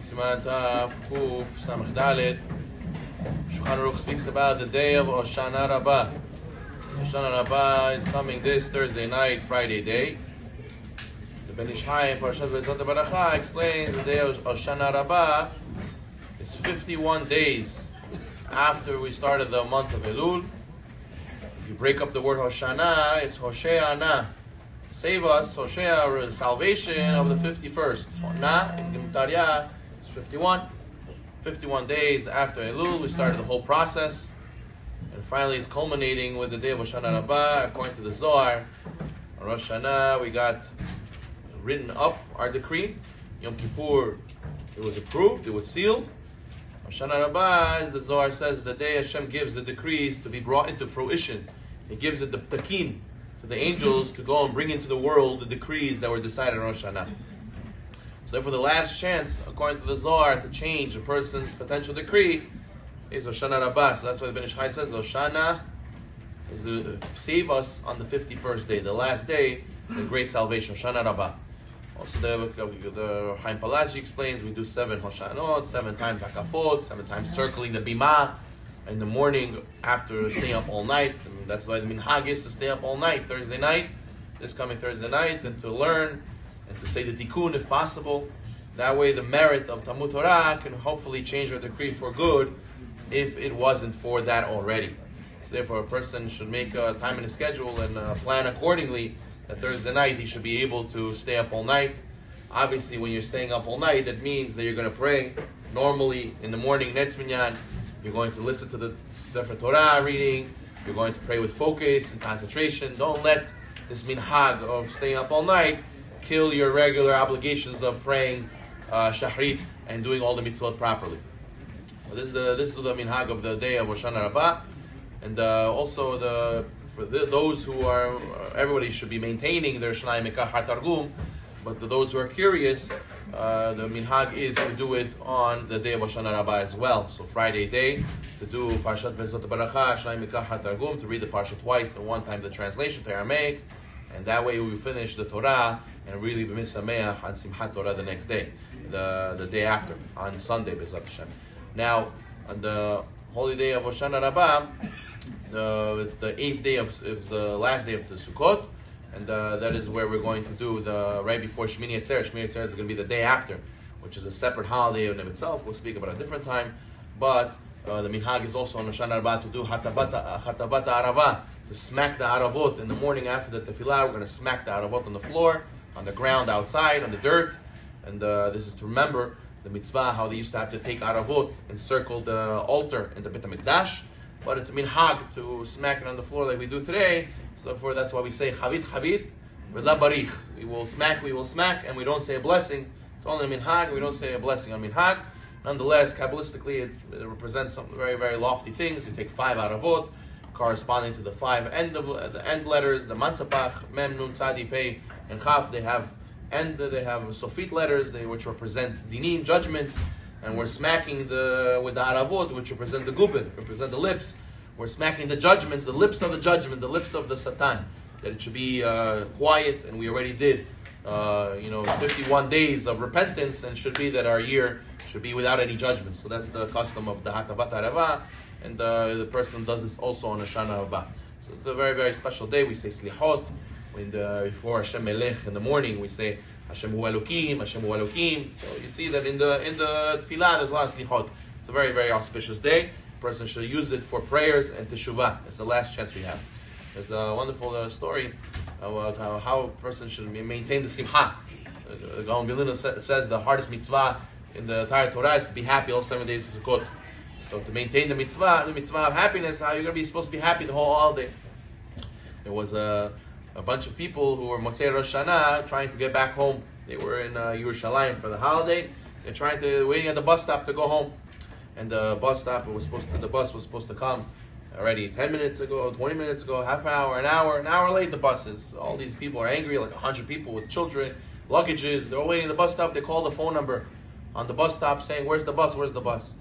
Siman Taf Kuf Samach Dalet. Shulchan Aruch speaks about the day of Hoshana Rabbah. Hoshana Rabbah is coming this Thursday night, Friday day. The Ben Ish Hai in Parashat Vezot Baracha explains the day of Hoshana Rabbah is 51 days after we started the month of Elul. If you break up the word Hoshana, it's Hoshana. Save us, Hoshea, or salvation of the 51st. Na, in Gemtarya, is 51. 51 days after Elul, we started the whole process. And finally, it's culminating with the day of Hoshana Rabbah. According to the Zohar, on Rosh Hashanah, we got written up our decree. Yom Kippur, it was approved, it was sealed. Hoshana Rabbah, the Zohar says, the day Hashem gives the decrees to be brought into fruition. He gives it the ptakim, to the angels to go and bring into the world the decrees that were decided on Rosh Hashanah. So for the last chance, according to the Zohar, to change a person's potential decree is Hoshana Rabbah. So that's why the Ben Ish Hai says Hoshana is to save us on the 51st day, the last day, the great salvation, Hoshana Rabbah. Also the Chaim Palachi explains we do 7 Hoshanot, 7 times Hakafot, 7 times circling the Bima in the morning after staying up all night. And that's why the minhag is to stay up all night, Thursday night, this coming Thursday night, and to learn and to say the tikkun if possible. That way the merit of Talmud Torah can hopefully change our decree for good if it wasn't for that already. So therefore a person should make a time in his schedule and plan accordingly that Thursday night he should be able to stay up all night. Obviously when you're staying up all night, that means that you're going to pray normally in the morning, Netz Minyan. You're going to listen to the Sefer Torah reading. You're going to pray with focus and concentration. Don't let this minhag of staying up all night kill your regular obligations of praying Shahrit and doing all the mitzvot properly. This is the minhag of the day of Hoshana Rabbah, and also for those who are, everybody should be maintaining their Shnai Mekach HaTargum, but those who are curious, the minhag is to do it on the day of Hoshana Rabbah as well. So Friday day, to do Parashat Vezot Baracha, Shnai Mekach HaTargum, to read the Parsha twice, and one time the translation to Aramaic, and that way we finish the Torah and really be misameach on Simchat Torah the next day, the day after, on Sunday, B'ezrat Hashem. Now, on the holy day of Hoshana Rabbah, it's the 8th day it's the last day of the Sukkot, and that is where we're going to do the right before Shmini Atzeret. Shmini Atzeret is going to be the day after, which is a separate holiday in itself. We'll speak about it a different time, but the minhag is also on Hoshana Rabbah to do Hatabata Arava, to smack the Aravot in the morning after the Tefillah. We're going to smack the Aravot on the floor, on the ground, outside, on the dirt, and this is to remember the mitzvah, how they used to have to take Aravot and circle the altar in the Bet HaMikdash, but it's a minhag to smack it on the floor like we do today. So therefore that's why we say Chavit Chavit V'la Barich. We will smack, and we don't say a blessing. It's only a minhag, we don't say a blessing on minhag. Nonetheless, Kabbalistically, it represents some very, very lofty things. You take 5 Aravot, corresponding to the 5 end letters, the Matzapach, Mem, Nun, Tzadi, Pei, and Chaf. They have Sofit letters, which represent dinim, judgments, and we're smacking with the Aravot, which represent the Gubin, represent the lips. We're smacking the judgments, the lips of the judgment, the lips of the Satan, that it should be quiet, and we already did 51 days of repentance, and should be that our year should be without any judgments. So that's the custom of the Hatavat Arava, and the person does this also on Hoshana Rabbah. So it's a very, very special day. We say Slichot before Hashem Melech in the morning. We say Hashem Hu Elokim, Hashem Hu Elokim. So you see that in the Tefillah there's a lot of Slichot. It's a very, very auspicious day. A person should use it for prayers and teshuvah. It's the last chance we have. There's a wonderful story about how a person should maintain the simcha. The Gaon Vilna says the hardest mitzvah in the entire Torah is to be happy all 7 days of Sukkot. So to maintain the mitzvah of happiness, how you're going to be supposed to be happy the whole holiday. There was a bunch of people who were Motzei Rosh Hashanah trying to get back home. They were in Yerushalayim for the holiday. They're waiting at the bus stop to go home. And the bus was supposed to come already 10 minutes ago, 20 minutes ago, half an hour late. The buses. All these people are angry, like 100 people with children, luggages. They're all waiting at the bus stop. They call the phone number on the bus stop saying, "Where's the bus? Where's the bus?"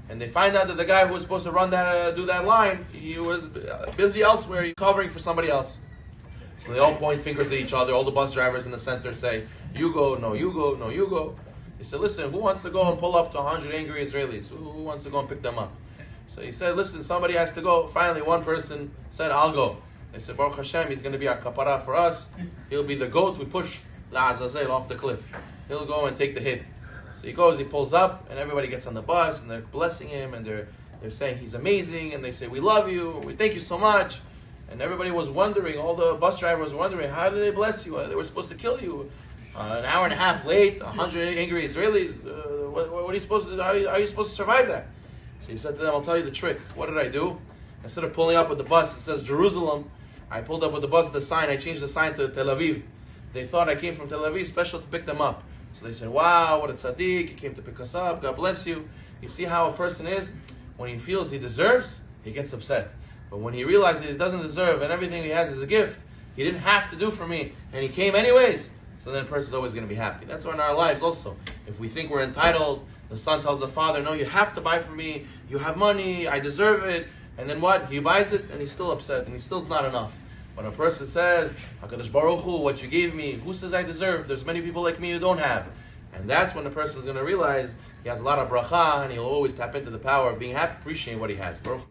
And they find out that the guy who was supposed to do that line, he was busy elsewhere, covering for somebody else. So they all point fingers at each other. All the bus drivers in the center say, "You go, no, you go, no, you go." He said, listen, who wants to go and pull up to 100 angry Israelis? Who wants to go and pick them up? So he said, listen, somebody has to go. Finally, one person said, I'll go. They said, Baruch Hashem, he's going to be our kapara for us. He'll be the goat we push La'azazel off the cliff. He'll go and take the hit. So he goes, he pulls up, and everybody gets on the bus, and they're blessing him, and they're saying he's amazing, and they say, we love you, we thank you so much. And everybody was wondering, all the bus drivers were wondering, how did they bless you? They were supposed to kill you. An hour and a half late, 100 angry Israelis. What are you supposed to do? How are you supposed to survive that? So he said to them, I'll tell you the trick. What did I do? Instead of pulling up with the bus that says Jerusalem, I pulled up with the bus, the sign, I changed the sign to Tel Aviv. They thought I came from Tel Aviv special to pick them up. So they said, wow, what a tzaddik, he came to pick us up, God bless you. You see how a person is? When he feels he deserves, he gets upset. But when he realizes he doesn't deserve and everything he has is a gift, he didn't have to do for me, and he came anyways, so then the person's always going to be happy. That's why in our lives also, if we think we're entitled, the son tells the father, no, you have to buy for me, you have money, I deserve it, and then what? He buys it, and he's still upset, and he still's not enough. When a person says, HaKadosh Baruch Hu, what you gave me, who says I deserve? There's many people like me who don't have. And that's when the person's going to realize he has a lot of bracha, and he'll always tap into the power of being happy, appreciating what he has. Baruch